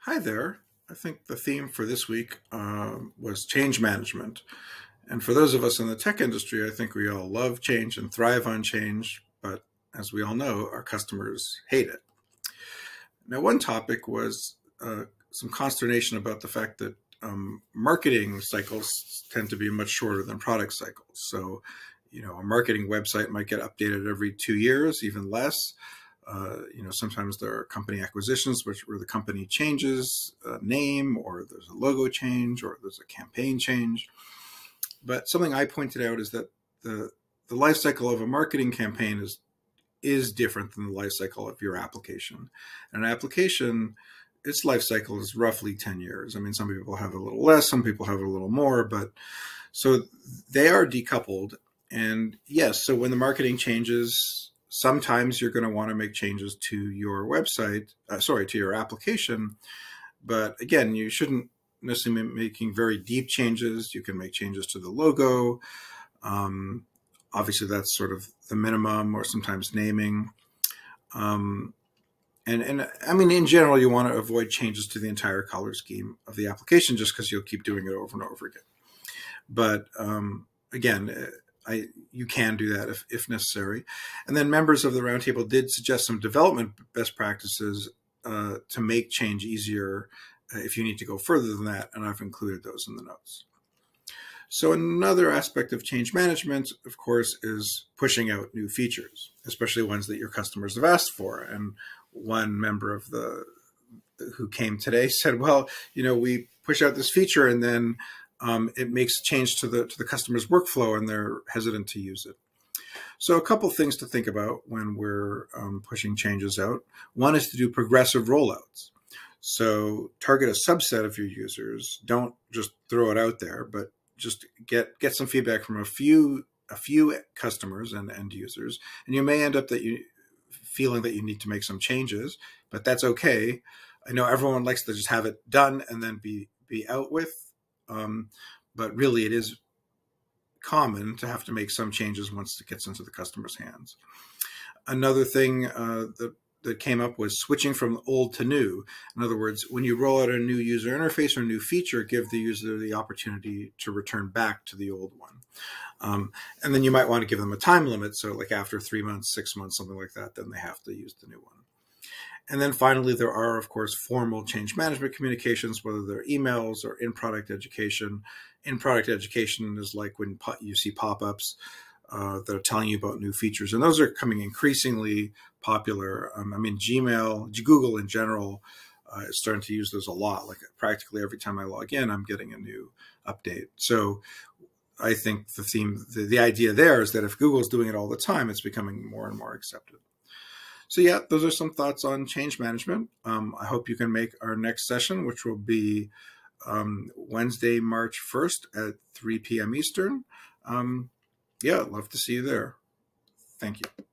Hi there. I think the theme for this week was change management. And for those of us in the tech industry, I think we all love change and thrive on change, but as we all know, our customers hate it. Now, one topic was some consternation about the fact that marketing cycles tend to be much shorter than product cycles. So, a marketing website might get updated every 2 years, even less. Sometimes there are company acquisitions where the company changes name, or there's a logo change, or there's a campaign change. But something I pointed out is that the life cycle of a marketing campaign is different than the life cycle of your application. And an application, its life cycle is roughly 10 years. I mean, some people have a little less, some people have a little more, but so they are decoupled. And yes, so when the marketing changes, sometimes you're going to want to make changes to your website, to your application. But again, you shouldn't necessarily be making very deep changes. You can make changes to the logo. Obviously, that's sort of the minimum, or sometimes naming. And I mean, in general, you want to avoid changes to the entire color scheme of the application just because you'll keep doing it over and over again. But again, you can do that if necessary. And then members of the roundtable did suggest some development best practices to make change easier if you need to go further than that, and I've included those in the notes. So another aspect of change management, of course, is pushing out new features, especially ones that your customers have asked for. And one member of who came today said, well, we push out this feature and then it makes a change to the customer's workflow and they're hesitant to use it. So a couple things to think about when we're pushing changes out. One is to do progressive rollouts. So target a subset of your users. Don't just throw it out there, but just get some feedback from a few customers and end users. And you may end up feeling that you need to make some changes, but that's okay. I know everyone likes to just have it done and then be out with. But really, it is common to have to make some changes once it gets into the customer's hands. Another thing that came up was switching from old to new. In other words, when you roll out a new user interface or new feature, give the user the opportunity to return back to the old one. And then you might want to give them a time limit. So like after 3 months, 6 months, something like that, then they have to use the new one. And then finally, there are, of course, formal change management communications, whether they're emails or in-product education. In-product education is like when you see pop-ups that are telling you about new features. And those are coming increasingly popular. I mean, Google in general is starting to use those a lot. Like practically every time I log in, I'm getting a new update. So I think the idea there is that if Google's doing it all the time, it's becoming more and more accepted. So yeah, those are some thoughts on change management. I hope you can make our next session, which will be Wednesday, March 1st at 3 p.m. Eastern. Yeah, I'd love to see you there. Thank you.